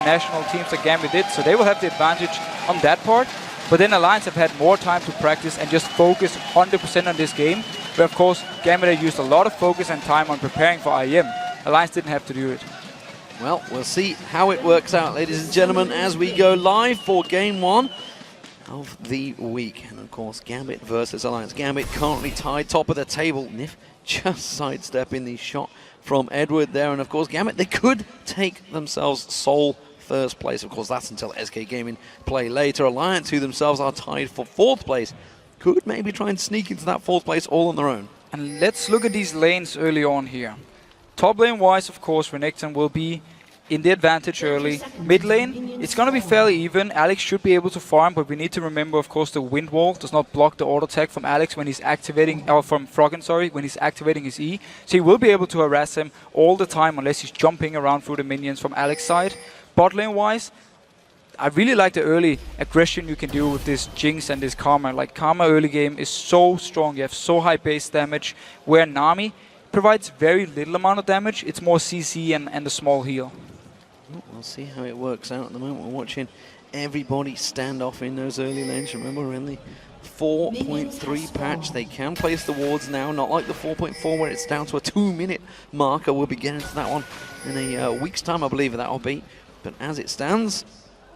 national teams like Gambit did, so they will have the advantage on that part. But then Alliance have had more time to practice and just focus 100% on this game, where of course Gambit have used a lot of focus and time on preparing for IEM. Alliance didn't have to do it. Well, we'll see how it works out, ladies and gentlemen, as we go live for Game 1 of the week. And of course, Gambit versus Alliance. Gambit currently tied top of the table. Nif just sidestepping the shot from Edward there. And of course, Gambit, they could take themselves sole first place. Of course, that's until SK Gaming play later. Alliance, who themselves are tied for 4th place, could maybe try and sneak into that 4th place all on their own. And let's look at these lanes early on here. Top lane wise, of course, Renekton will be in the advantage early. Mid lane, it's going to be fairly even. Alex should be able to farm, but we need to remember, of course, the wind wall does not block the auto attack from Alex when he's activating, or from Froggen, sorry, when he's activating his E. So he will be able to harass him all the time unless he's jumping around through the minions from Alex's side. Bot lane wise, I really like the early aggression you can do with this Jinx and this Karma. Like, Karma early game is so strong. You have so high base damage, where Nami provides very little amount of damage. It's more CC and a small heal. We'll see how it works out at the moment. We're watching everybody stand off in those early lanes. Remember, we're in the 4.3 patch. They can place the wards now, not like the 4.4 where it's down to a 2-minute marker. We'll be getting to that one in a week's time, I believe that'll be. But as it stands,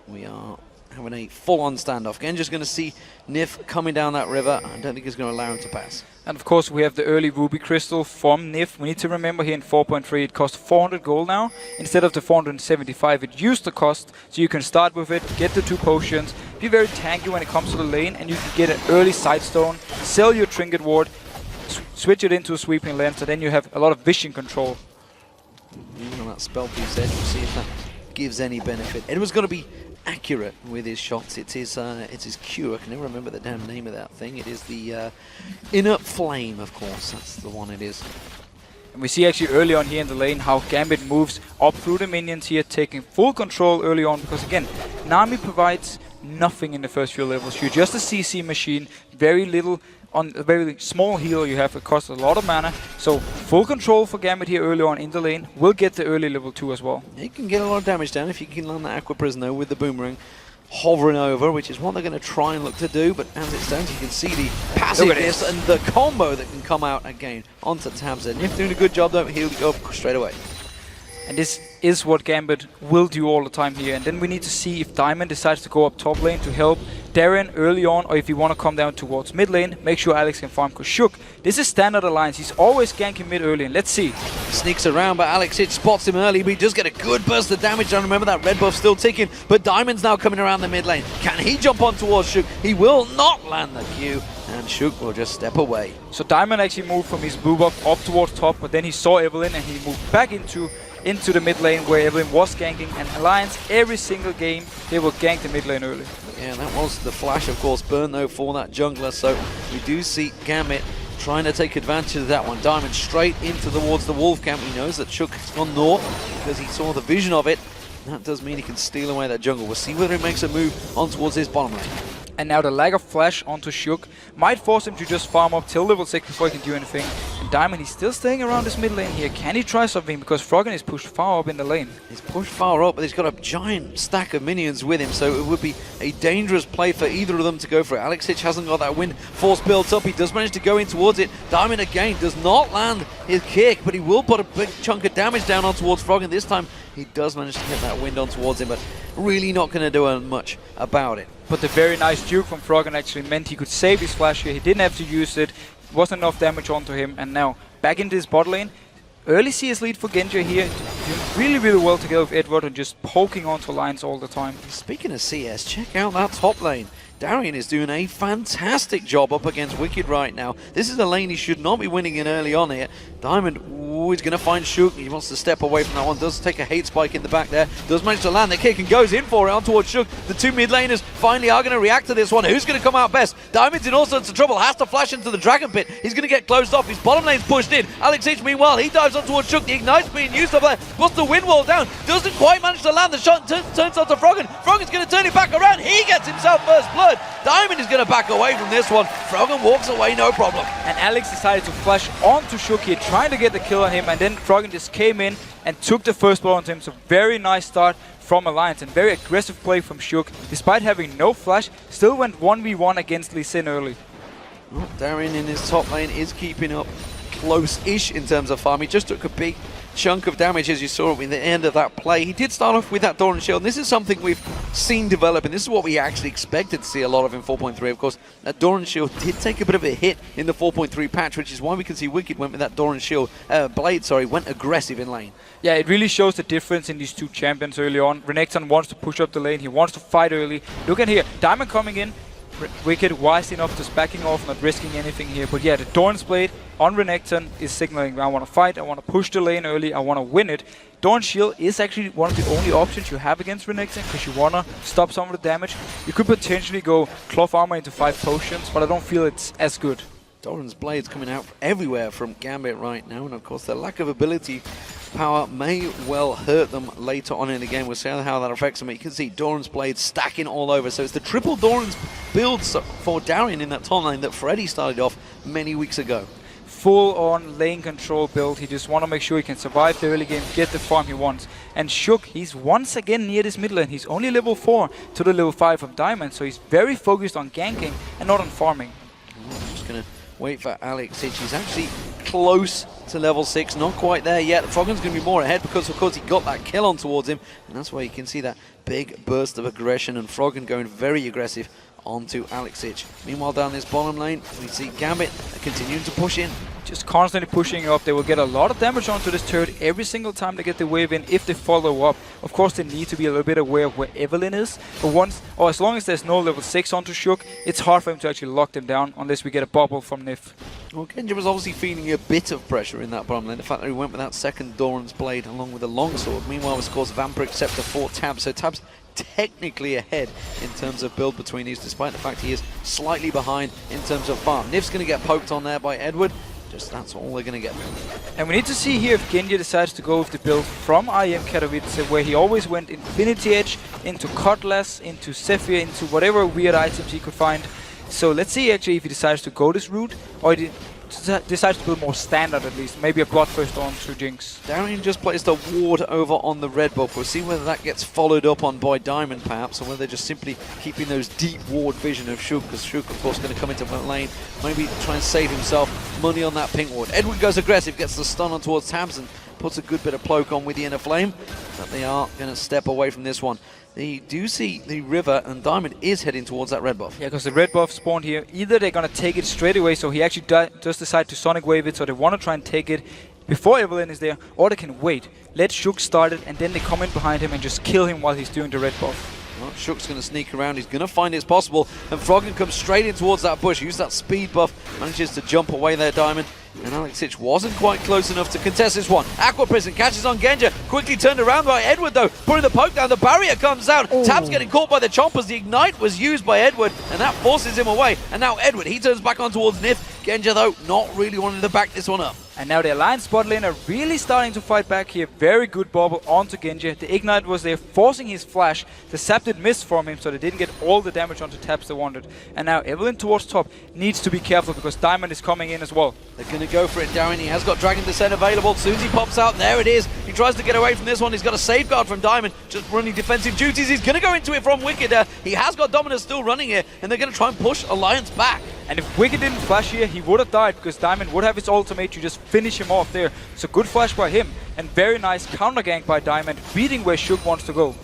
we are having a full-on standoff. Again, just going to see Nif coming down that river. I don't think he's going to allow him to pass. And of course, we have the early Ruby Crystal from Nif. We need to remember here in 4.3, it costs 400 gold now. Instead of the 475 it used to cost. So you can start with it, get the 2 potions, be very tanky when it comes to the lane, and you can get an early Sightstone, sell your Trinket Ward, switch it into a Sweeping Lens, so then you have a lot of vision control. On that spell piece edge, we'll see if that gives any benefit. Edward's got to be accurate with his shots. It's his Q. I can never remember the damn name of that thing. It is the Inner Flame, of course. That's the one it is. And we see actually early on here in the lane how Gambit moves up through the minions here, taking full control early on, because again, Nami provides nothing in the first few levels. You're just a CC machine, very little on a very small heal you have. It costs a lot of mana, so full control for Gambit here early on in the lane. Will get the early level 2 as well. You can get a lot of damage down if you can land that Aqua Prisoner with the Boomerang hovering over, which is what they're going to try and look to do. But as it stands, you can see the passiveness and the combo that can come out again onto Tabza. Nif doing a good job though, he'll go up straight away. And this is what Gambit will do all the time here. And then we need to see if Diamond decides to go up top lane to help Darren early on, or if you want to come down towards mid lane, make sure Alex can farm. Because Shook, this is standard Alliance. He's always ganking mid early, and let's see. Sneaks around, but Alex spots him early, but he does get a good burst of damage. And remember, that red buff still ticking, but Diamond's now coming around the mid lane. Can he jump on towards Shook? He will not land the Q, and Shook will just step away. So Diamond actually moved from his blue buff up towards top, but then he saw Evelyn, and he moved back into the mid lane where Evelyn was ganking. And Alliance, every single game, they will gank the mid lane early. Yeah, that was the flash, of course, burn though for that jungler. So we do see Gambit trying to take advantage of that one. Diamond straight towards the Wolf camp. He knows that Shook has gone north because he saw the vision of it. That does mean he can steal away that jungle. We'll see whether he makes a move on towards his bottom lane. And now the lack of flash onto Shook might force him to just farm up till level 6 before he can do anything. And Diamond, he's still staying around this mid lane here. Can he try something? Because Froggen is pushed far up in the lane. He's pushed far up, but he's got a giant stack of minions with him, so it would be a dangerous play for either of them to go for it. Alexic hasn't got that wind force built up. He does manage to go in towards it. Diamond again does not land his kick, but he will put a big chunk of damage down on towards Froggen. This time he does manage to get that wind on towards him, but really not going to do much about it. But the very nice juke from Froggen actually meant he could save his flash here. He didn't have to use it. Wasn't enough damage onto him. And now back into his bot lane. Early CS lead for Genji here. Doing really, really well together with Edward and just poking onto lines all the time. Speaking of CS, check out that top lane. Darian is doing a fantastic job up against Wicked right now. This is a lane he should not be winning in early on here. Diamond, he's going to find Shook. He wants to step away from that one. Does take a hate spike in the back there. Does manage to land the kick and goes in for it on towards Shook. The two mid laners finally are going to react to this one. Who's going to come out best? Diamond's in all sorts of trouble. Has to flash into the Dragon Pit. He's going to get closed off. His bottom lane's pushed in. Alex H, meanwhile, he dives on towards Shook. The Ignite's being used up there. Puts the wind wall down. Doesn't quite manage to land the shot. Turns onto Froggen. Froggen's going to turn it back around. He gets himself first blood. Diamond is going to back away from this one. Froggen walks away, no problem. And Alex decided to flash onto Shook here, trying to get the kill on him, and then Froggen just came in and took the first blow onto him. So very nice start from Alliance, and very aggressive play from Shook. Despite having no flash, still went 1v1 against Lee Sin early. Well, Darien in his top lane is keeping up close-ish in terms of farm. He just took a big chunk of damage, as you saw at the end of that play. He did start off with that Doran Shield, and this is something we've seen develop, and this is what we actually expected to see a lot of in 4.3. Of course, that Doran Shield did take a bit of a hit in the 4.3 patch, which is why we can see Wicked went with that Doran Shield, Blade, sorry, went aggressive in lane. Yeah, it really shows the difference in these two champions early on. Renekton wants to push up the lane, he wants to fight early. Look at here, Diamond coming in, Wicked wise enough, just backing off, not risking anything here. But yeah, the Doran's Blade on Renekton is signaling, I want to fight, I want to push the lane early, I want to win it. Doran Shield is actually one of the only options you have against Renekton, because you want to stop some of the damage. You could potentially go Cloth Armor into 5 potions, but I don't feel it's as good. Doran's Blade's coming out everywhere from Gambit right now, and of course the lack of ability power may well hurt them later on in the game. We'll see how that affects them. You can see Doran's Blade stacking all over, so it's the triple Doran's builds for Darien in that top lane that Freddy started off many weeks ago. Full on lane control build. He just want to make sure he can survive the early game, get the farm he wants. And Shook, he's once again near this mid lane. He's only level 4 to the level 5 of Diamond, so he's very focused on ganking and not on farming. I'm just going to wait for Alex Hitch. He's actually close to level 6, not quite there yet. Froggen's going to be more ahead because, of course, he got that kill on towards him, and that's why you can see that big burst of aggression, and Froggen going very aggressive onto Alex Hitch. Meanwhile, down this bottom lane, we see Gambit continuing to push in. Just constantly pushing up. They will get a lot of damage onto this turret every single time they get the wave in if they follow up. Of course, they need to be a little bit aware of where Evelyn is, but once, or as long as there's no level 6 onto Shook, it's hard for him to actually lock them down unless we get a bubble from Nif. Well, Genja was obviously feeling a bit of pressure in that bottom lane. The fact that he went with that second Doran's Blade along with a longsword. Meanwhile, of course, Vampiric Scepter for Tabs. So Tabs technically ahead in terms of build between these, despite the fact he is slightly behind in terms of farm. Nif's going to get poked on there by Edward. Just that's all they're going to get. And we need to see here if Genja decides to go with the build from IM Katowice, where he always went Infinity Edge, into Cutlass, into Zephyr, into whatever weird items he could find. So let's see actually if he decides to go this route, or he decides to build more standard at least. Maybe a Bloodthirst on to Jinx. Darien just placed a ward over on the red buff. We'll see whether that gets followed up on by Diamond perhaps, or whether they're just simply keeping those deep ward vision of Shook, because Shook of course going to come into that lane, maybe try and save himself money on that pink ward. Edward goes aggressive, gets the stun on towards Tabs and puts a good bit of poke on with the inner flame, but they are going to step away from this one. They do see the river, and Diamond is heading towards that red buff. Yeah, because the red buff spawned here. Either they're going to take it straight away, so he actually does decide to Sonic Wave it, so they want to try and take it before Evelyn is there, or they can wait, let Shook start it, and then they come in behind him and just kill him while he's doing the red buff. Well, Shook's going to sneak around, he's going to find it's possible, and Froggen comes straight in towards that bush, use that speed buff, manages to jump away there, Diamond. And Alex Hitch wasn't quite close enough to contest this one. Aqua Prison catches on Genja, quickly turned around by Edward though, putting the poke down, the barrier comes out. Ooh. Tab's getting caught by the chompers, the Ignite was used by Edward, and that forces him away. And now Edward, he turns back on towards Nif. Genja though, not really wanting to back this one up. And now the Alliance bot lane are really starting to fight back here. Very good bubble onto Genja. The Ignite was there, forcing his flash. The Sap did miss from him, so they didn't get all the damage onto Tabs they wanted. And now Evelyn towards top needs to be careful, because Diamond is coming in as well. They're going to go for it, Darien. He has got Dragon Descent available. As soon as he pops out, there it is. He tries to get away from this one. He's got a safeguard from Diamond, just running defensive duties. He's going to go into it from Wicked. He has got Dominus still running here, and they're going to try and push Alliance back. And if Wicked didn't flash here, he would have died, because Diamond would have his ultimate to just finish him off there. So good flash by him, and very nice counter gank by Diamond, beating where Shook wants to go.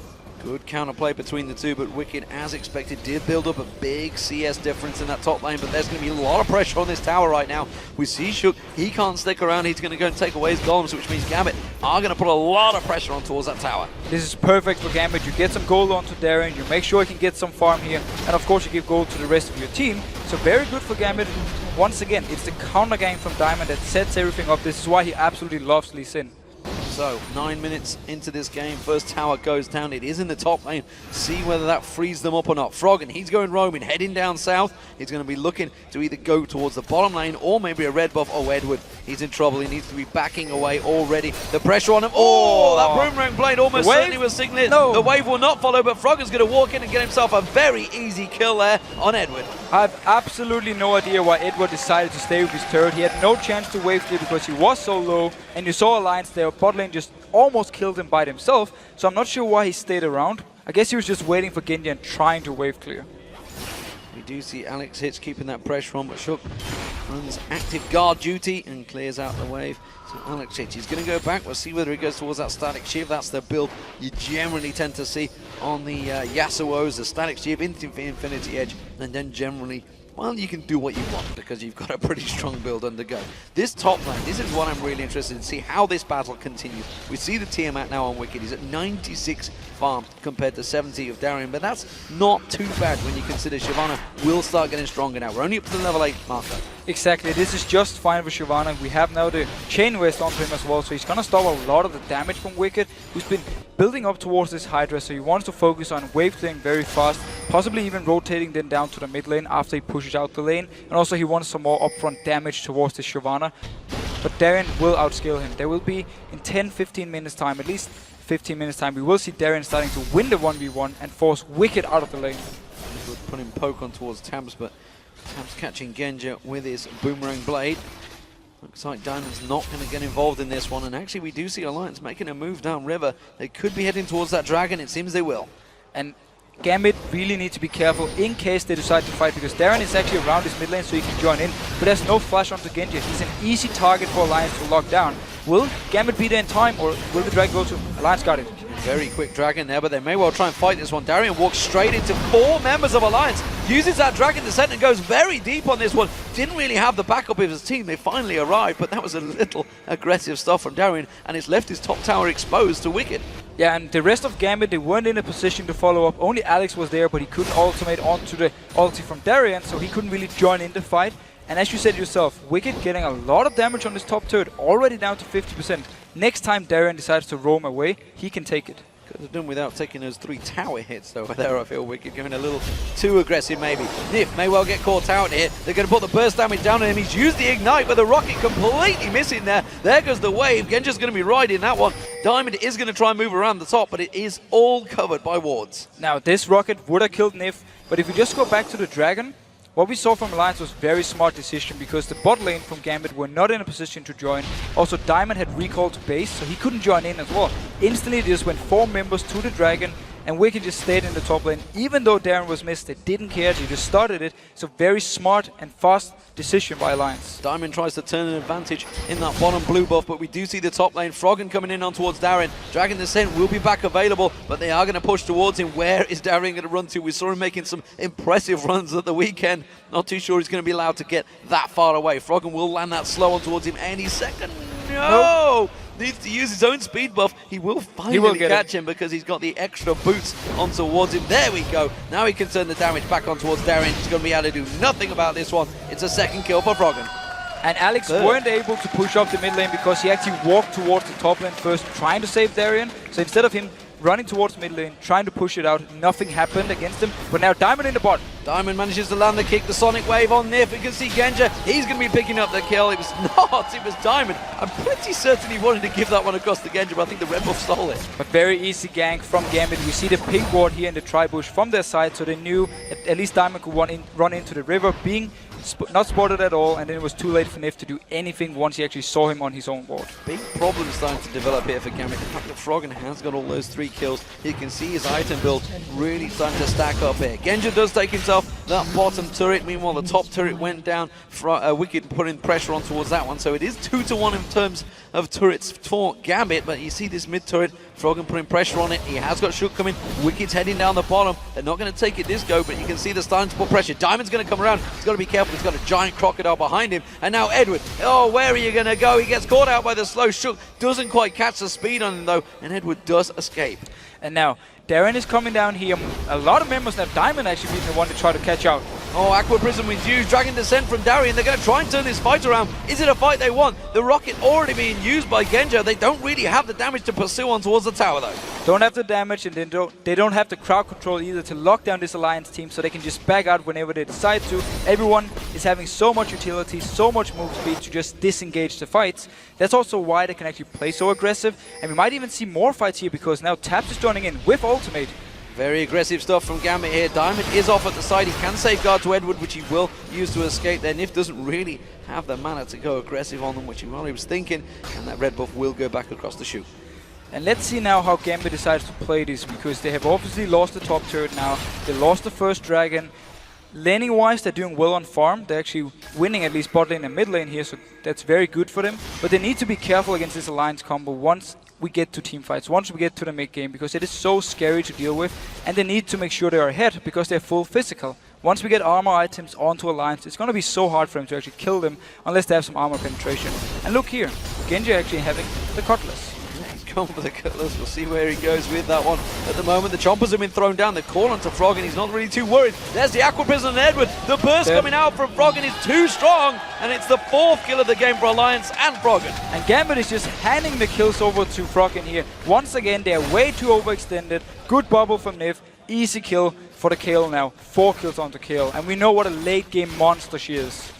Good counterplay between the two, but Wicked, as expected, did build up a big CS difference in that top lane, but there's going to be a lot of pressure on this tower right now. We see Shook, he can't stick around, he's going to go and take away his golems, which means Gambit are going to put a lot of pressure on towards that tower. This is perfect for Gambit. You get some gold onto Darien, you make sure he can get some farm here, and of course you give gold to the rest of your team. So very good for Gambit. Once again, it's the counter gang from Diamond that sets everything up. This is why he absolutely loves Lee Sin. So, 9 minutes into this game, first tower goes down. It is in the top lane. See whether that frees them up or not. Froggen, he's going roaming, heading down south. He's going to be looking to either go towards the bottom lane or maybe a red buff. Oh, Edward, he's in trouble. He needs to be backing away already. The pressure on him. Oh, that Boomerang Blade almost certainly was signaling. No. The wave will not follow, but Froggen's going to walk in and get himself a very easy kill there on Edward. I have absolutely no idea why Edward decided to stay with his turret. He had no chance to wave there because he was so low, and you saw Alliance there. Bot lane lane just almost killed him by himself, so I'm not sure why he stayed around. I guess he was just waiting for Genji and trying to wave clear. We do see Alex Hitch keeping that pressure on, but Shook runs active guard duty and clears out the wave. So Alex Hitch, he's going to go back. We'll see whether he goes towards that static shiv. That's the build you generally tend to see on the Yasuos, the static shiv into Infinity Edge, and then generally, well, you can do what you want because you've got a pretty strong build undergo. This top lane, this is what I'm really interested in, see how this battle continues. We see the Tiamat now on Wicked. He's at 96 farm compared to 70 of Darien, but that's not too bad when you consider Shyvana will start getting stronger now. We're only up to the level 8 marker. Exactly, this is just fine for Shyvana. We have now the Chain West onto him as well, so he's going to stop a lot of the damage from Wicked, who's been building up towards this Hydra, so he wants to focus on wave clearing very fast, possibly even rotating then down to the mid lane after he pushes out the lane, and also he wants some more upfront damage towards this Shyvana. But Darien will outscale him. There will be, in 10-15 minutes time, at least 15 minutes time, we will see Darien starting to win the 1v1 and force Wicked out of the lane. Put him poke on towards Tabs, but Tabs catching Genja with his boomerang blade. Looks like Diamond's not going to get involved in this one, and actually we do see Alliance making a move down river. They could be heading towards that dragon, it seems they will. And Gambit really need to be careful in case they decide to fight, because Darien is actually around his mid lane so he can join in, but there's no flash onto Genji. He's an easy target for Alliance to lock down. Will Gambit be there in time, or will the dragon go to Alliance? Got it. Very quick dragon there, but they may well try and fight this one. Darien walks straight into 4 members of Alliance, uses that dragon descent and goes very deep on this one. Didn't really have the backup of his team. They finally arrived, but that was a little aggressive stuff from Darien, and it's left his top tower exposed to Wicked. Yeah, and the rest of Gambit, they weren't in a position to follow up. Only Alex was there, but he couldn't ultimate onto the ulti from Darien, so he couldn't really join in the fight. And as you said yourself, Wicked getting a lot of damage on this top turret, already down to 50%. Next time Darien decides to roam away, he can take it. Could have done without taking those 3 tower hits over there, I feel. Wicked going a little too aggressive maybe. Nif may well get caught out here. They're going to put the burst damage down on him. He's used the ignite, but the rocket completely missing there. There goes the wave. Genja's going to be riding that one. Diamond is going to try and move around the top, but it is all covered by wards. Now this rocket would have killed Nif, but if we just go back to the dragon, what we saw from Alliance was very smart decision, because the bot lane from Gambit were not in a position to join. Also, Diamond had recalled to base, so he couldn't join in as well. Instantly, they just went 4 members to the dragon, and Wicked just stayed in the top lane. Even though Darien was missed, they didn't care, they just started it. So very smart and fast decision by Alliance. Diamond tries to turn an advantage in that bottom blue buff, but we do see the top lane. Froggen coming in on towards Darien. Dragon Descent will be back available, but they are going to push towards him. Where is Darien going to run to? We saw him making some impressive runs at the weekend. Not too sure he's going to be allowed to get that far away. Froggen will land that slow on towards him any second. No! Needs to use his own speed buff. He will finally catch him because he's got the extra boots on towards him. There we go. Now he can turn the damage back on towards Darien. He's going to be able to do nothing about this one. It's a second kill for Froggen. And Alex weren't able to push up the mid lane because he actually walked towards the top lane first, trying to save Darien. So instead of him running towards mid lane, trying to push it out, nothing happened against him. But now Diamond in the bot. Diamond manages to land the kick, the Sonic Wave on Nif. You can see Genja, he's going to be picking up the kill. It was not, it was Diamond. I'm pretty certain he wanted to give that one across to Genja, but I think the Red Buff stole it. A very easy gank from Gambit. We see the pink ward here in the tri-bush from their side, so they knew at least Diamond could run into the river, being not spotted at all, and then it was too late for Nif to do anything once he actually saw him on his own ward. Big problem starting to develop here for Gambit. The fact that Froggen has got all those 3 kills, you can see his item build really starting to stack up here. Genja does take himself that bottom turret. Meanwhile, the top turret went down. Wicked putting pressure on towards that one, so it is 2-1 in terms of turrets for Gambit, but you see this mid turret, Froggen putting pressure on it. He has got Shook coming. Wicked's heading down the bottom. They're not going to take it this go, but you can see they're starting to put pressure. Diamond's going to come around. He's got to be careful. He's got a giant crocodile behind him. And now Edward. Oh, where are you going to go? He gets caught out by the slow Shook. Doesn't quite catch the speed on him, though. And Edward does escape. And now Darien is coming down here. A lot of members have Diamond actually being the one to try to catch out. Oh, Aqua Prism was used. Dragon Descent from Darien. They're going to try and turn this fight around. Is it a fight they want? The rocket already being used by Genja. They don't really have the damage to pursue on towards the tower, though. Don't have the damage, and they don't have the crowd control either to lock down this Alliance team, so they can just back out whenever they decide to. Everyone is having so much utility, so much move speed to just disengage the fights. That's also why they can actually play so aggressive. And we might even see more fights here, because now Taps is joining in with ultimate. Very aggressive stuff from Gambit here. Diamond is off at the side. He can safeguard to Edward, which he will use to escape there. Nif doesn't really have the mana to go aggressive on them, which he probably was thinking, and that red buff will go back across the shoot. And let's see now how Gambit decides to play this, because they have obviously lost the top turret now. They lost the first dragon. Laning wise, they're doing well on farm. They're actually winning at least bot lane and mid lane here, so that's very good for them. But they need to be careful against this alliance combo once we get to team fights, once we get to the mid game, because it is so scary to deal with, and they need to make sure they are ahead because they're full physical. Once we get armor items onto alliance, it's going to be so hard for them to actually kill them unless they have some armor penetration. And look here, Genji actually having the Cutlass. Going for the Cutlass. We'll see where he goes with that one. At the moment, the chompers have been thrown down. They call onto Frog, and he's not really too worried. There's the Aqua Prison and Edward. The burst coming out from Froggen is too strong, and it's the 4th kill of the game for Alliance and Froggen. And Gambit is just handing the kills over to Froggen here. Once again, they're way too overextended. Good bubble from Nif. Easy kill for the Kayle now. 4 kills onto Kayle, and we know what a late game monster she is.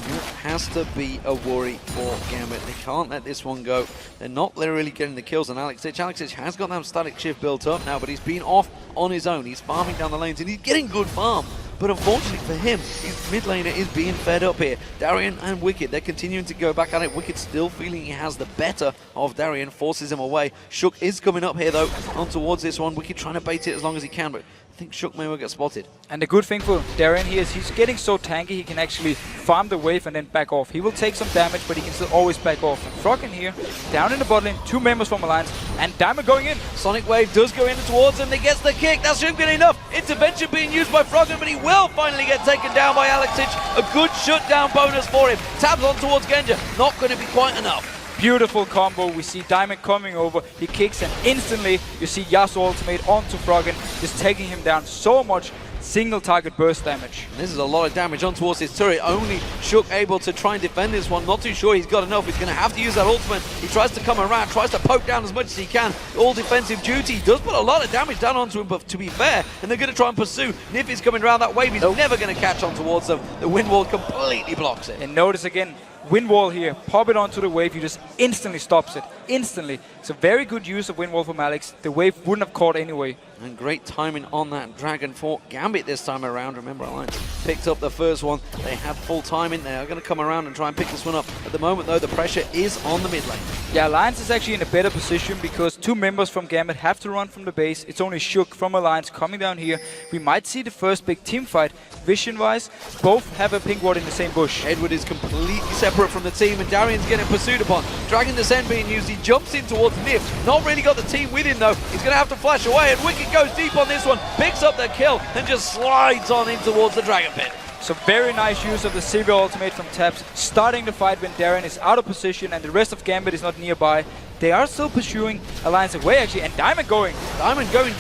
It has to be a worry for Gambit. They can't let this one go. They're not literally getting the kills on Alex Ditch. Alex Ditch has got that static shift built up now, but he's been off on his own. He's farming down the lanes, and he's getting good farm. But unfortunately for him, his mid laner is being fed up here. Darien and Wicked, they're continuing to go back at it. Wicked still feeling he has the better of Darien, forces him away. Shook is coming up here, though, on towards this one. Wicked trying to bait it as long as he can, but I think Shook may well get spotted. And the good thing for Darien here is he's getting so tanky he can actually farm the wave and then back off. He will take some damage, but he can still always back off. And Froggen here, down in the bot lane, 2 members from Alliance, and Diamond going in. Sonic Wave does go in towards him. He gets the kick. That shouldn't be enough. Intervention being used by Froggen, but he will finally get taken down by Alex Ditch. A good shutdown bonus for him. Tabs on towards Genja. Not going to be quite enough. Beautiful combo. We see Diamond coming over. He kicks, and instantly you see Yasuo ultimate onto Froggen, just taking him down so much single target burst damage. And this is a lot of damage on towards his turret. Only Shook able to try and defend this one. Not too sure he's got enough. He's going to have to use that ultimate. He tries to come around, tries to poke down as much as he can. All defensive duty. He does put a lot of damage down onto him, but to be fair, and they're going to try and pursue. Nif is coming around that wave. He's never going to catch on towards them. The wind wall completely blocks it. And notice again, wind wall here, pop it onto the wave, you just instantly stops it. Instantly. It's a very good use of wind wall from Alex. The wave wouldn't have caught anyway. And great timing on that Dragon for Gambit this time around. Remember, Alliance picked up the first one. They have full timing. They are going to come around and try and pick this one up. At the moment, though, the pressure is on the mid lane. Yeah, Alliance is actually in a better position because 2 members from Gambit have to run from the base. It's only Shook from Alliance coming down here. We might see the first big team fight. Vision-wise, both have a pink ward in the same bush. Edward is completely separate from the team, and Darien's getting pursued upon. Dragon Descent being used. He jumps in towards Nif. Not really got the team with him, though. He's going to have to flash away, and Wicked goes deep on this one, picks up the kill, and just slides on in towards the Dragon Pit. So very nice use of the Sivir ultimate from Tabs, starting the fight when Darien is out of position and the rest of Gambit is not nearby. They are still pursuing Alliance away actually, and Diamond going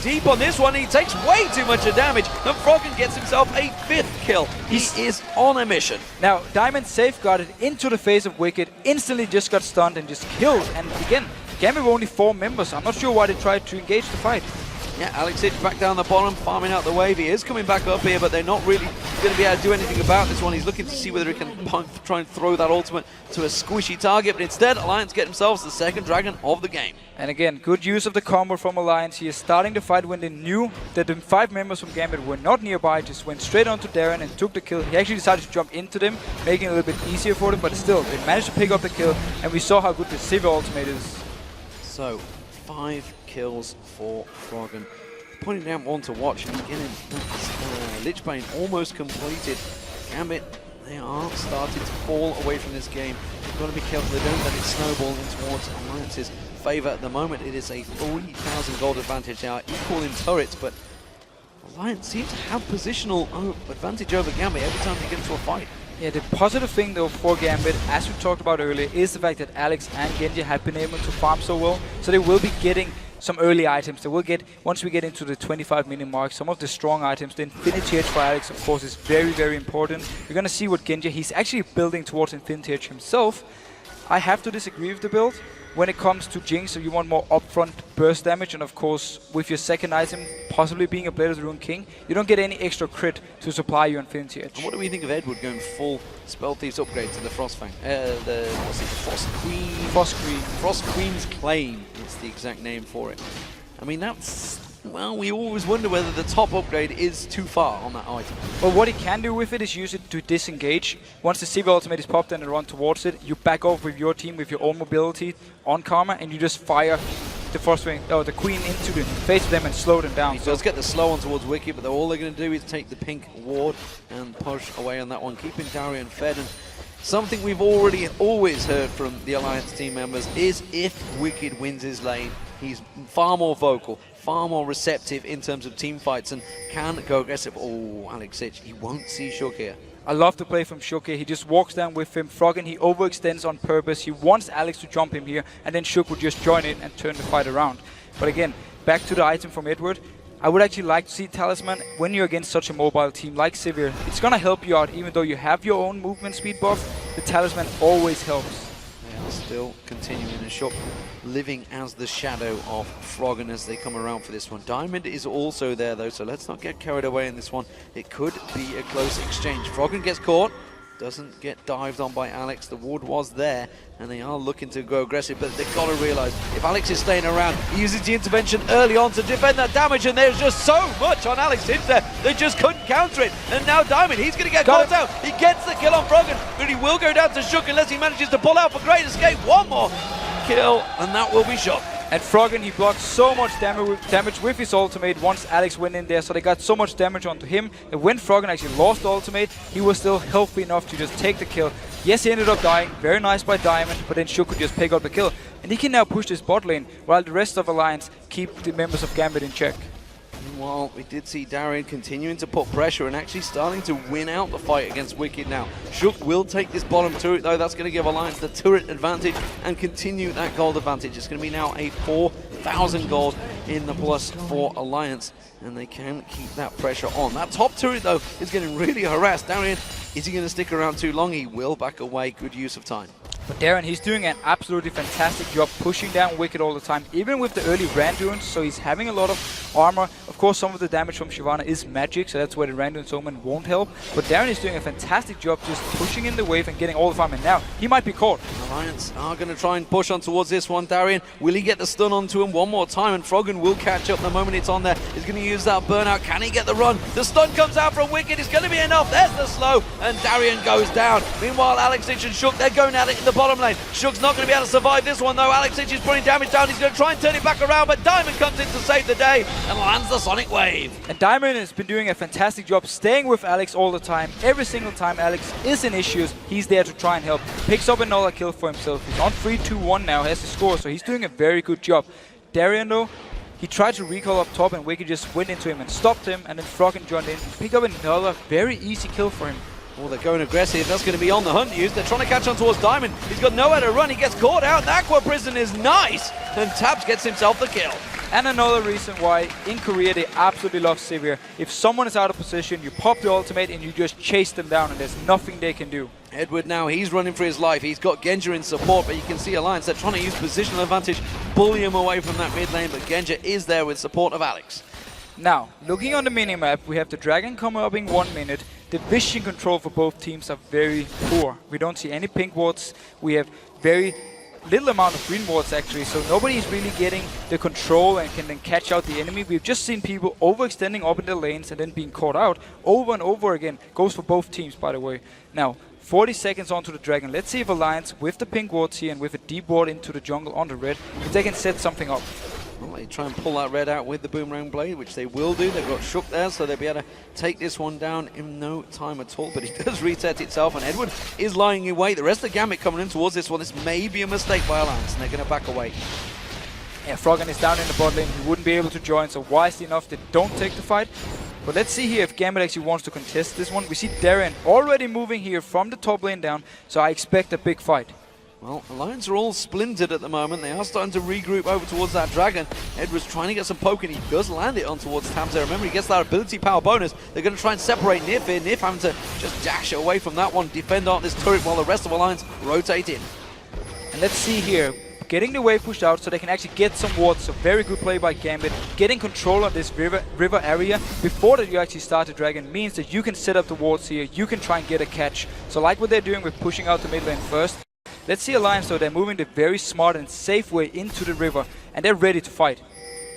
deep on this one. He takes way too much of damage, and Froggen gets himself a 5th kill. He is on a mission. Now, Diamond safeguarded into the face of Wicked, instantly just got stunned and just killed. And again, Gambit were only 4 members. I'm not sure why they tried to engage the fight. Yeah, Alex Ditch back down the bottom, farming out the wave. He is coming back up here, but they're not really going to be able to do anything about this one. He's looking to see whether he can try and throw that ultimate to a squishy target, but instead, Alliance get themselves the 2nd dragon of the game. And again, good use of the combo from Alliance. He is starting the fight when they knew that the 5 members from Gambit were not nearby, just went straight onto Darien and took the kill. He actually decided to jump into them, making it a little bit easier for them, but still, they managed to pick up the kill, and we saw how good the Sivir ultimate is. So, 5 kills for Froggen. Pointing down one to watch, and getting Lichbane almost completed. Gambit, they are starting to fall away from this game. They've got to be careful they don't let it snowball in towards Alliance's favour. At the moment, it is a 3,000 gold advantage. They are equal in turrets, but Alliance seems to have positional advantage over Gambit every time they get into a fight. Yeah, the positive thing though for Gambit, as we talked about earlier, is the fact that Alex and Genji have been able to farm so well, so they will be getting some early items. They will get, once we get into the 25-minute mark, some of the strong items. The Infinity Edge for Alex, of course, is very, very important. You're going to see what Genji, he's actually building towards Infinity Edge himself. I have to disagree with the build. When it comes to Jinx, so you want more upfront burst damage, and of course, with your 2nd item possibly being a Blade of the Rune King, you don't get any extra crit to supply your Infinity Edge. And what do we think of Edward going full Spell Thieves upgrade to the Frostfang? What's it? Frost Queen? Frost Queen. Frost Queen's Claim is the exact name for it. I mean, that's Well, we always wonder whether the top upgrade is too far on that item. Well, what he can do with it is use it to disengage. Once the Sivir ultimate is popped and run towards it, you back off with your team with your own mobility on Karma, and you just fire the first wing, the queen into the face of them and slow them down. He does get the slow on towards Wicked, but all they're going to do is take the pink ward and push away on that one, keeping Darian fed. And something we've always heard from the Alliance team members is if Wicked wins his lane, he's far more vocal, far more receptive in terms of team fights, and can go aggressive. Oh, Alex Sitch, he won't see Shook here. I love to play from Shook here. He just walks down with him. Froggen, he overextends on purpose. He wants Alex to jump him here, and then Shook would just join in and turn the fight around. But again, back to the item from Edward. I would actually like to see Talisman when you're against such a mobile team like Sivir. It's going to help you out, even though you have your own movement speed buff. The Talisman always helps. They are still continuing, and Shook living as the shadow of Froggen as they come around for this one. Diamond is also there though, so let's not get carried away in this one. It could be a close exchange. Froggen gets caught, doesn't get dived on by Alex. The ward was there, and they are looking to go aggressive, but they've got to realize if Alex is staying around, he uses the intervention early on to defend that damage, and there's just so much on Alex Sitch there, they just couldn't counter it. And now Diamond, he's going to get caught out. He gets the kill on Froggen, but he will go down to Shook unless he manages to pull out for Great Escape. One more kill, and that will be Shook. And Froggen, he blocked so much damage with his ultimate once Alex went in there, so they got so much damage onto him. And when Froggen actually lost the ultimate, he was still healthy enough to just take the kill. Yes, he ended up dying, very nice by Diamond, but then Shook could just pick up the kill. And he can now push this bot lane, while the rest of Alliance keep the members of Gambit in check. Well, we did see Darian continuing to put pressure and actually starting to win out the fight against Wicked now. Shook will take this bottom turret though. That's going to give Alliance the turret advantage and continue that gold advantage. It's going to be now a 4,000 gold in the plus for Alliance, and they can keep that pressure on. That top turret though is getting really harassed. Darian, is he going to stick around too long? He will back away. Good use of time. But Darren, he's doing an absolutely fantastic job pushing down Wicked all the time, even with the early Randuins, so he's having a lot of armor. Of course, some of the damage from Shyvana is magic, so that's where the Randuin's Omen won't help. But Darren is doing a fantastic job just pushing in the wave and getting all the farm in. Now, he might be caught. Alliance are going to try and push on towards this one. Darian, will he get the stun onto him one more time? And Froggen will catch up the moment it's on there. He's going to use that burnout. Can he get the run? The stun comes out from Wicked. It's going to be enough. There's the slow, and Darian goes down. Meanwhile, Alex Sitch and Shook, they're going at it in the bottom lane. Shook's not going to be able to survive this one though. Alex Sitch is putting damage down. He's going to try and turn it back around, but Diamond comes in to save the day and lands the Sonic Wave. And Diamond has been doing a fantastic job staying with Alex all the time. Every single time Alex is in issues, he's there to try and help. Picks up another kill for himself. He's on 3-2-1 now, has the score, so he's doing a very good job. Darian though, he tried to recall up top and Wicked just went into him and stopped him, and then Froggen joined in. Pick up another very easy kill for him. Oh, they're going aggressive. That's going to be on the hunt used. They're trying to catch on towards Diamond. He's got nowhere to run. He gets caught out. The Aqua Prison is nice. And Tabs gets himself the kill. And another reason why in Korea they absolutely love Sivir. If someone is out of position, you pop the ultimate and you just chase them down, and there's nothing they can do. Edward now, he's running for his life. He's got Genja in support, but you can see Alliance, they're trying to use positional advantage, bully him away from that mid lane, but Genja is there with support of Alex. Now, looking on the minimap, we have the Dragon coming up in 1 minute. The vision control for both teams are very poor. We don't see any pink wards. We have very little amount of green wards actually, so nobody's really getting the control and can then catch out the enemy. We've just seen people overextending up in the lanes and then being caught out over and over again. Goes for both teams, by the way. Now, 40 seconds onto the Dragon. Let's see if Alliance, with the pink wards here and with a deep ward into the jungle on the red, if they can set something up. Well, they try and pull that red out with the Boomerang Blade, which they will do. They've got Shook there, so they'll be able to take this one down in no time at all. But it does reset itself, and Edward is lying in wait. The rest of the Gambit coming in towards this one. This may be a mistake by Alliance, and they're going to back away. Yeah, Froggen is down in the bot lane. He wouldn't be able to join, so wisely enough, they don't take the fight. But let's see here if Gambit actually wants to contest this one. We see Darren already moving here from the top lane down, so I expect a big fight. Well, Alliance are all splintered at the moment. They are starting to regroup over towards that Dragon. Edward's trying to get some poke, and he does land it on towards Tabs there. Remember, he gets that ability power bonus. They're going to try and separate Nif here. Nif having to just dash away from that one, defend out this turret while the rest of Alliance rotate in. And let's see here, getting the wave pushed out so they can actually get some wards. So very good play by Gambit. Getting control of this river area before that you actually start the Dragon means that you can set up the wards here. You can try and get a catch. So like what they're doing with pushing out the mid lane first. Let's see Alliance though, they're moving the very smart and safe way into the river, and they're ready to fight.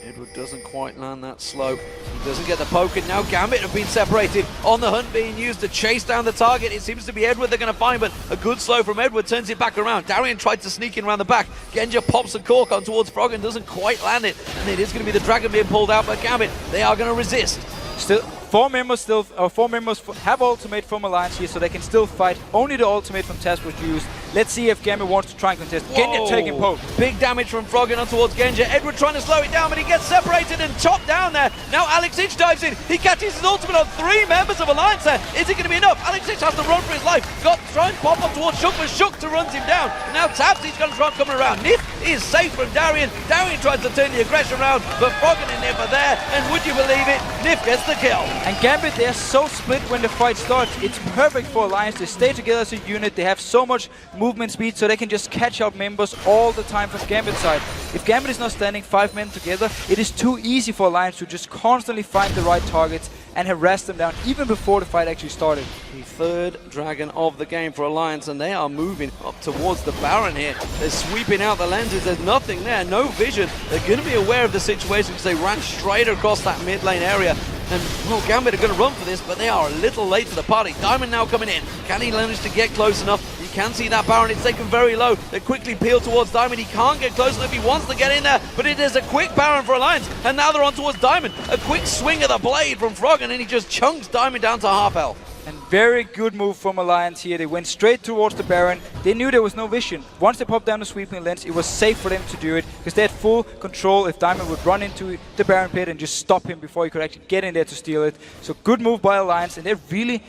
Edward doesn't quite land that slope. He doesn't get the poke, and now Gambit have been separated. On the hunt being used to chase down the target. It seems to be Edward they're going to find, but a good slow from Edward turns it back around. Darian tried to sneak in around the back. Genja pops a cork on towards Frog and doesn't quite land it. And it is going to be the Dragon being pulled out, but Gambit, they are going to resist. Still, four members have ultimate from Alliance here, so they can still fight. Only the ultimate from Taz was used. Let's see if Gambit wants to try and contest. Genja taking poke. Big damage from Froggen on towards Genja. Edward trying to slow it down, but he gets separated and chopped down there. Now Alex Ich dives in. He catches his ultimate on 3 members of Alliance there. Is it going to be enough? Alex Ich has to run for his life. Got to try and pop up towards Shook, but Shook to runs him down. Now Tabs, he's going to try and come around. Nif is safe from Darian. Darian tries to turn the aggression around, but Froggen and Nif are there. And would you believe it? Nif gets the kill. And Gambit, they're so split when the fight starts. It's perfect for Alliance. They stay together as a unit. They have so much movement speed, so they can just catch out members all the time from Gambit's side. If Gambit is not standing 5 men together, it is too easy for Alliance to just constantly find the right targets and harass them down even before the fight actually started. The 3rd Dragon of the game for Alliance, and they are moving up towards the Baron here. They're sweeping out the lenses. There's nothing there, no vision. They're going to be aware of the situation because they ran straight across that mid lane area. And, well, Gambit are going to run for this, but they are a little late to the party. Diamond now coming in. Can he manage to get close enough? You can see that Baron, it's taken very low. They quickly peel towards Diamond. He can't get close enough. He wants to get in there, but it is a quick Baron for Alliance. And now they're on towards Diamond. A quick swing of the blade from Frog, and then he just chunks Diamond down to half health. And very good move from Alliance here. They went straight towards the Baron. They knew there was no vision. Once they popped down the sweeping lens, it was safe for them to do it because they had full control if Diamond would run into the Baron pit and just stop him before he could actually get in there to steal it. So good move by Alliance, and they're really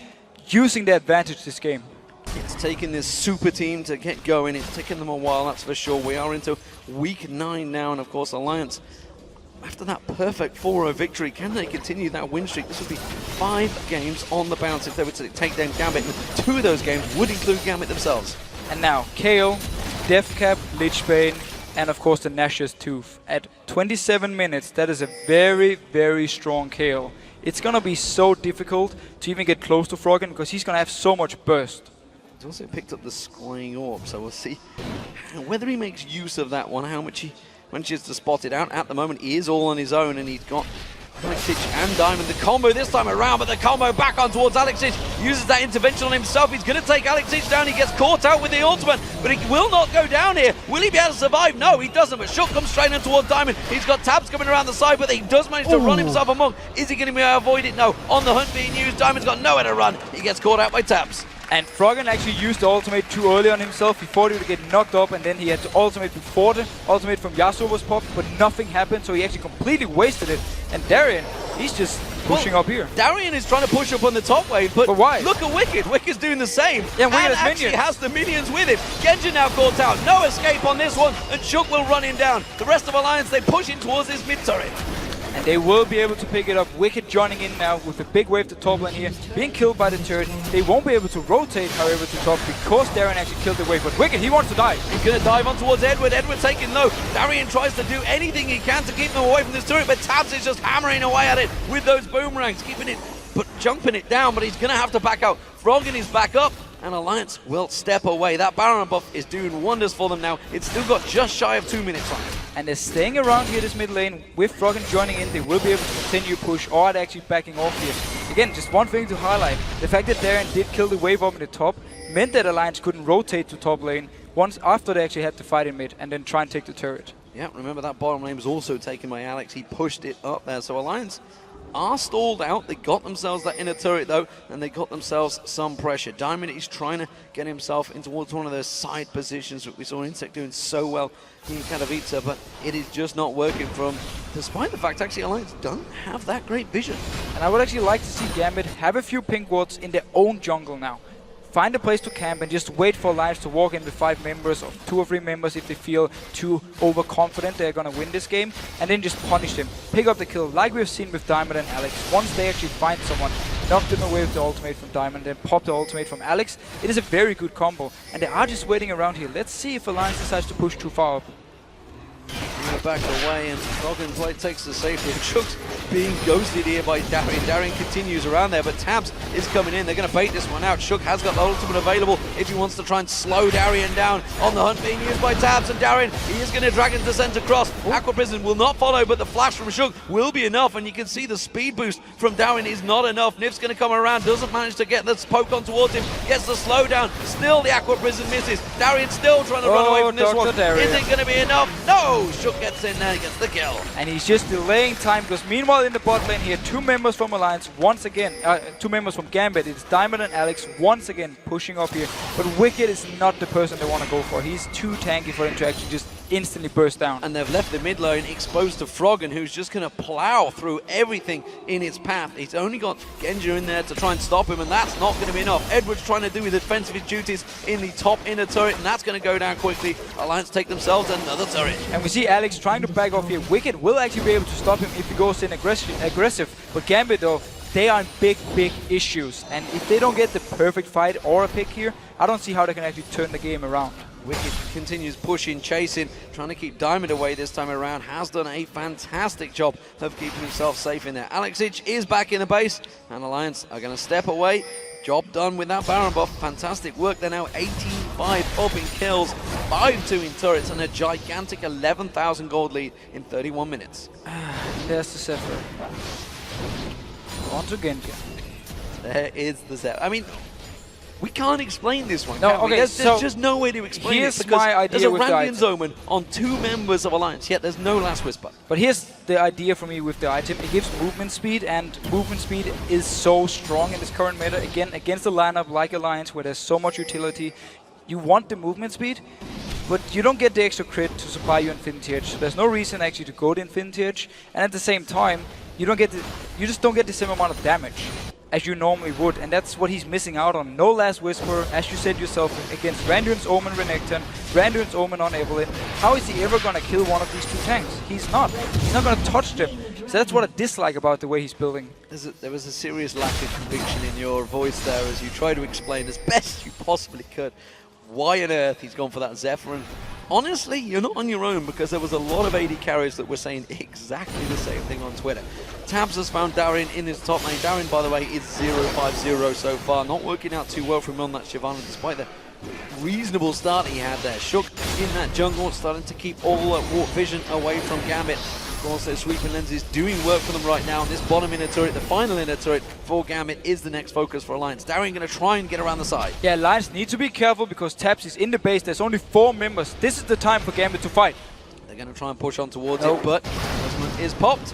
using their advantage this game. It's taken this super team to get going. It's taken them a while, that's for sure. We are into week 9 now, and of course Alliance, after that perfect 4-0 victory, can they continue that win streak? This would be 5 games on the bounce if they were to take down Gambit. And 2 of those games would include Gambit themselves. And now KO, Deathcap, Lichbane, and of course the Nash's Tooth. At 27 minutes, that is a very, very strong KO. It's gonna be so difficult to even get close to Froggen because he's gonna have so much burst. He's also picked up the Scrying Orb, so we'll see whether he makes use of that one, how much he manages to spot it out. At the moment, he is all on his own, and he's got Alex Ich and Diamond. The combo this time around, but the combo back on towards Alex Ich. Uses that intervention on himself. He's going to take Alex Ich down. He gets caught out with the ultimate, but he will not go down here. Will he be able to survive? No, he doesn't, but Shook comes straight in towards Diamond. He's got Tabs coming around the side, but he does manage to run himself among. Is he going to be able to avoid it? No. On the hunt being used, Diamond's got nowhere to run. He gets caught out by Tabs. And Froggen actually used the ultimate too early on himself. He thought he would get knocked up, and then he had to ultimate before the ultimate from Yasuo was popped, but nothing happened, so he actually completely wasted it. And Darian, he's just pushing up here. Darian is trying to push up on the top wave, but why? Look at Wicked. Wicked's doing the same. Yeah, Wicked has actually minions. has the minions with him. Genja now caught out. No escape on this one, and Shook will run him down. The rest of Alliance, they push in towards this mid turret. And they will be able to pick it up. Wicked joining in now with a big wave to top lane here, being killed by the turret. They won't be able to rotate, however, to top because Darian actually killed the wave. But Wicked, he wants to die. He's going to dive on towards Edward. Edward taking low. Darian tries to do anything he can to keep them away from this turret, but Tabs is just hammering away at it with those boomerangs, keeping it, but jumping it down, but he's going to have to back out. Froggen is back up, and Alliance will step away. That Baron buff is doing wonders for them now. It's still got just shy of 2 minutes on it. And they're staying around here this mid lane. With Froggen joining in, they will be able to continue push, or they're actually backing off here. Again, just one thing to highlight. The fact that Darian did kill the wave up in the top meant that Alliance couldn't rotate to top lane once after they actually had to fight in mid and then try and take the turret. Yeah, remember that bottom lane was also taken by Alex. He pushed it up there, so Alliance are stalled out. They got themselves that inner turret though, and they got themselves some pressure. Diamond is trying to get himself in towards one of those side positions that we saw Insect doing so well in Katowice, but it is just not working for him, despite the fact actually Alliance don't have that great vision. And I would actually like to see Gambit have a few pink wards in their own jungle now. Find a place to camp and just wait for Alliance to walk in with 5 members or 2 or 3 members if they feel too overconfident they're gonna win this game, and then just punish them. Pick up the kill like we've seen with Diamond and Alex. Once they actually find someone, knock them away with the ultimate from Diamond, then pop the ultimate from Alex. It is a very good combo, and they are just waiting around here. Let's see if Alliance decides to push too far up. back away, and Froggen takes the safety. And Shook's being ghosted here by Darian. Darian continues around there, but Tabs is coming in. They're going to bait this one out. Shook has got the ultimate available if he wants to try and slow Darian down. On the hunt being used by Tabs, and Darian, he is going to drag into center cross. Aqua Prison will not follow, but the flash from Shook will be enough, and you can see the speed boost from Darian is not enough. Nif's going to come around, doesn't manage to get the poke on towards him, gets the slowdown. Still the Aqua Prison misses. Darian still trying to run away from this one. Darian. Is it going to be enough? No! Shook gets in there, gets the kill. And he's just delaying time, because meanwhile in the bot lane here, two members from Alliance once again, two members from Gambit, it's Diamond and Alex once again pushing up here. But Wicked is not the person they want to go for. He's too tanky for him to actually just instantly burst down. And they've left the mid lane exposed to Froggen, who's just going to plow through everything in its path. He's only got Genji in there to try and stop him, and that's not going to be enough. Edward's trying to do his defensive duties in the top inner turret, and that's going to go down quickly. Alliance take themselves another turret. And we see Alex trying to back off here. Wicked will actually be able to stop him if he goes in aggressive. But Gambit, though, they are in big issues. And if they don't get the perfect fight or a pick here, I don't see how they can actually turn the game around. Wicked continues pushing, chasing, trying to keep Diamond away this time around. Has done a fantastic job of keeping himself safe in there. Alexich is back in the base, and Alliance are going to step away. Job done with that Baron buff. Fantastic work. They're now 18-5 up in kills, 5-2 in turrets, and a gigantic 11,000 gold lead in 31 minutes. There's the Zephyr. On to Genji. There is the Zephyr. I mean, we can't explain this one. No, can we? okay, There's so just no way to explain here's it, because my idea there's a with the Randian item. Zoman on two members of Alliance, yet there's no Last Whisper. But here's the idea for me with the item. It gives movement speed, and movement speed is so strong in this current meta. Again, against a lineup like Alliance where there's so much utility, you want the movement speed, but you don't get the extra crit to supply you Infinity Edge. So there's no reason actually to go to Infinity Edge, and at the same time, you just don't get the same amount of damage as you normally would, and that's what he's missing out on. No Last Whisper, as you said yourself, against Randuin's Omen Renekton, Randuin's Omen on Evelynn. How is he ever going to kill one of these two tanks? He's not. He's not going to touch them. So that's what I dislike about the way he's building. There was a serious lack of conviction in your voice there as you try to explain as best you possibly could why on earth he's gone for that Zephyr. And honestly, you're not on your own, because there was a lot of AD carriers that were saying exactly the same thing on Twitter. Tabs has found Darian in his top lane. Darian, by the way, is 0-5-0 so far. Not working out too well for him on that Shyvana, despite the reasonable start he had there. Shook in that jungle, starting to keep all warp vision away from Gambit. Of course, their sweeping lenses doing work for them right now. And this bottom inner turret, the final inner turret for Gambit, is the next focus for Alliance. Darian going to try and get around the side. Yeah, Alliance need to be careful, because Tabs is in the base. There's only 4 members. This is the time for Gambit to fight. They're going to try and push on towards it, but Osman is popped.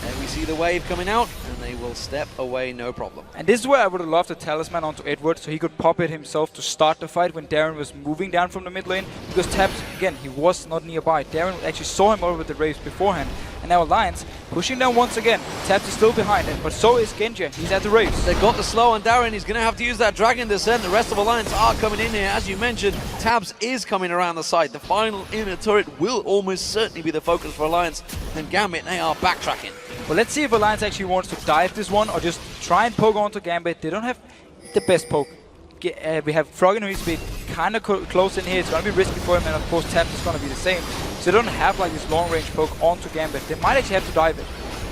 And we see the wave coming out, and they will step away, no problem. And this is where I would have loved a talisman onto Edward, so he could pop it himself to start the fight when Darren was moving down from the mid lane. Because Tabs, again, he was not nearby. Darren actually saw him over the raves beforehand. And now Alliance pushing down once again. Tabs is still behind him, but so is Genji. He's at the raves. They've got the slow on Darren. He's going to have to use that Dragon Descent. The rest of Alliance are coming in here. As you mentioned, Tabs is coming around the side. The final inner turret will almost certainly be the focus for Alliance. And Gambit, they are backtracking. Well, let's see if Alliance actually wants to dive this one or just try and poke onto Gambit. They don't have the best poke. We have Froggen, who needs to be kind of close in here. It's going to be risky for him, and of course Tabs is going to be the same. So they don't have like this long range poke onto Gambit. They might actually have to dive it.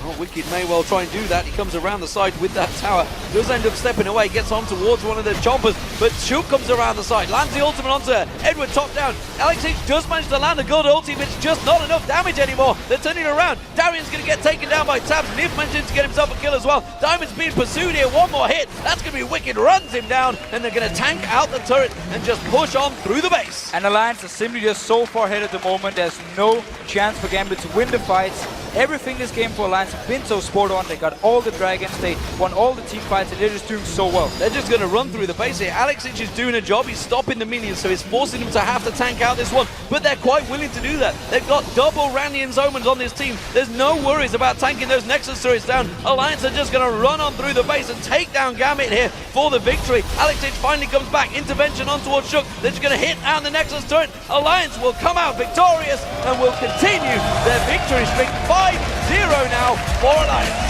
Oh, Wicked may well try and do that. He comes around the side with that tower. Does end up stepping away, gets on towards one of the chompers, but Shook comes around the side. Lands the ultimate onto her. Edward top down. Alexich does manage to land a good ulti, but it's just not enough damage anymore. They're turning around. Darian's going to get taken down by Tabs. Nif managed to get himself a kill as well. Diamond's being pursued here. One more hit. That's going to be Wicked. Runs him down, and they're going to tank out the turret and just push on through the base. And Alliance is simply just so far ahead at the moment. There's no chance for Gambit to win the fights. Everything this game for Alliance has been so sport on. They got all the dragons, they won all the team fights, and they're just doing so well. They're just going to run through the base here. Alexich is doing a job. He's stopping the minions, so it's forcing them to have to tank out this one. But they're quite willing to do that. They've got double Randian's Omens on this team. There's no worries about tanking those Nexus turrets down. Alliance are just going to run on through the base and take down Gambit here for the victory. Alexich finally comes back. Intervention on towards Shook. They're just going to hit down the Nexus turret. Alliance will come out victorious and will continue their victory streak. 5-0 now for Alliance.